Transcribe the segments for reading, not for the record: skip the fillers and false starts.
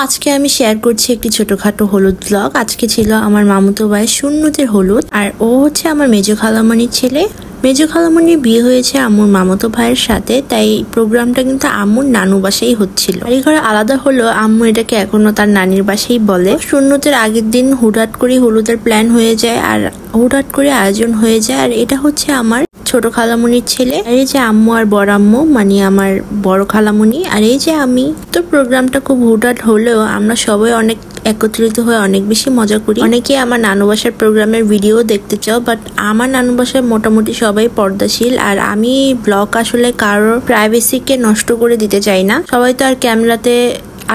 আজকে আমি শেয়ার করছি একটি ছোটখাটো হলুদ ব্লগ। আজকে ছিল আমার মামুতো ভাইয়ের সুন্নতের হলুদ, আর ও হচ্ছে আমার মেজো খালামণির ছেলে। মেজো খালামণির বিয়ে হয়েছে আম্মুর মামুতো ভাইয়ের সাথে, তাই প্রোগ্রামটা কিন্তু আম্মুর নানু বাসায় হচ্ছিল। এই ঘরে আলাদা হলো, আম্মু এটাকে এখনো তার নানির বাসাই বলে। সুন্নতের আগের দিন হুটহাট করে হলুদের প্ল্যান হয়ে যায় আর হুটহাট করে আয়োজন হয়ে যায়। আর এটা হচ্ছে আমার ছোট খালামণির ছেলে, আর এই যে আম্মু আর বড় আম্মু মানে আমার বড় খালামণি, আর এই যে আমি। তো প্রোগ্রামটা খুব হুটহাট হলেও আমরা সবাই অনেক একত্রিত হয়ে অনেক বেশি মজা করি। অনেকে আমার নানু বাসার প্রোগ্রামের ভিডিও দেখতে চাও, বাট আমার নানু বাসায় মোটামুটি সবাই পর্দাশীল, আর আমি ব্লগ আসলে কারোর প্রাইভেসিকে নষ্ট করে দিতে চাই না। সবাই তো আর ক্যামেরাতে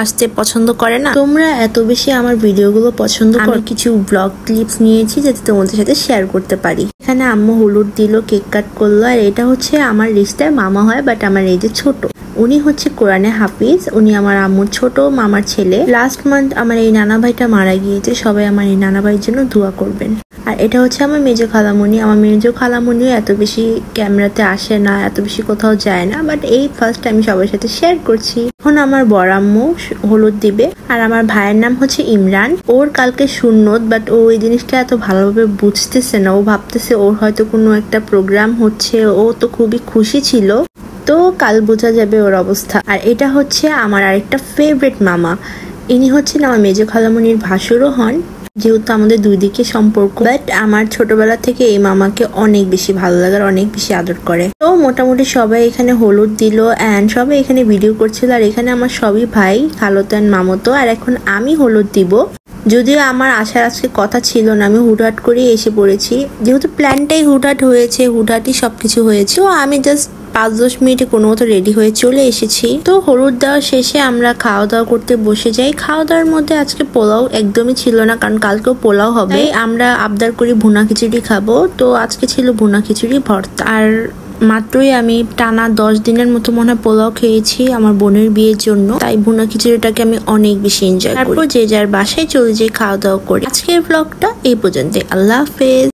আসতে পছন্দ করে না। তোমরা এত বেশি আমার ভিডিওগুলো পছন্দ করো, কিছু ব্লগ ক্লিপস নিয়েছি যাতে তোমাদের সাথে শেয়ার করতে পারি। এখানে আম্মু হলুদ দিল, কেক কাট করলো, আর এটা হচ্ছে আমার রিশতার মামা হয়, বাট আমার এই যে ছোট, উনি হচ্ছে কোরআনে হাফিজ। উনি আমার আম্মুর ছোট মামার ছেলে। লাস্ট মান্থ আমার এই নানা ভাইটা মারা গিয়েছে, সবাই আমার এই নানা ভাইয়ের জন্য দোয়া করবেন। আর এটা হচ্ছে আমার মেজো খালামণি। আমার মেজো খালামণিও এত বেশি ক্যামেরাতে আসে না, এত বেশি কোথাও যায় না, বাট এই ফার্স্ট আমি সবার সাথে শেয়ার করছি। এখন আমার বড় আম্মু হলুদ দিবে, আর আমার ভাইয়ের নাম হচ্ছে ইমরান। ওর কালকে সুন্নত, বাট ও এই জিনিসটা এত ভালোভাবে বুঝতেছে না। ও ভাবতেছে ওর হয়তো কোনো একটা প্রোগ্রাম হচ্ছে, ও তো খুবই খুশি ছিল, তো কাল বোঝা যাবে ওর অবস্থা। আর এটা হচ্ছে আমার আরেকটা ফেভারিট মামা। ইনি হচ্ছেন আমার মেজো খালামণির ভাসুরও হন, যেহেতু আমাদের দুই দিকে সম্পর্ক। বাট আমার ছোটবেলা থেকে এই মামাকে অনেক বেশি ভালো লাগে, অনেক বেশি আদর করে। তো মোটামুটি সবাই এখানে হলুদ দিল অ্যান্ড সবাই এখানে ভিডিও করছিল। আর এখানে আমার সবই ভাই, খালতো অ্যান্ড মামতো। আর এখন আমি হলুদ দিব। যদিও আমার আসার আজকে কথা ছিল না, আমি হুটহাট করে এসে পড়েছি। যেহেতু প্ল্যানটাই হুটহাট হয়েছে, হুটহাটই সবকিছু হয়েছে, তো আমি জাস্ট 5-10 মিনিটে কোনো মতো রেডি হয়ে চলে এসেছি। তো হলুদ দেওয়া শেষে আমরা খাওয়া দাওয়া করতে বসে যাই। খাওয়া দাওয়ার মধ্যে আজকে পোলাও একদমই ছিল না, কারণ কালকেও পোলাও হবে। আমরা আবদার করি ভুনা খিচুড়ি খাবো, তো আজকে ছিল ভুনা খিচুড়ি ভর্তা। আর মাত্রই আমি টানা 10 দিনের মতো মনে হয় পোলাও খেয়েছি আমার বোনের বিয়ের জন্য, তাই ভুনা খিচুড়িটাকে আমি অনেক বেশি এনজয় করি। তারপর যে যার বাসায় চলে যাই খাওয়া দাওয়া করে। আজকের ব্লগটা এই পর্যন্ত। আল্লাহ হাফেজ।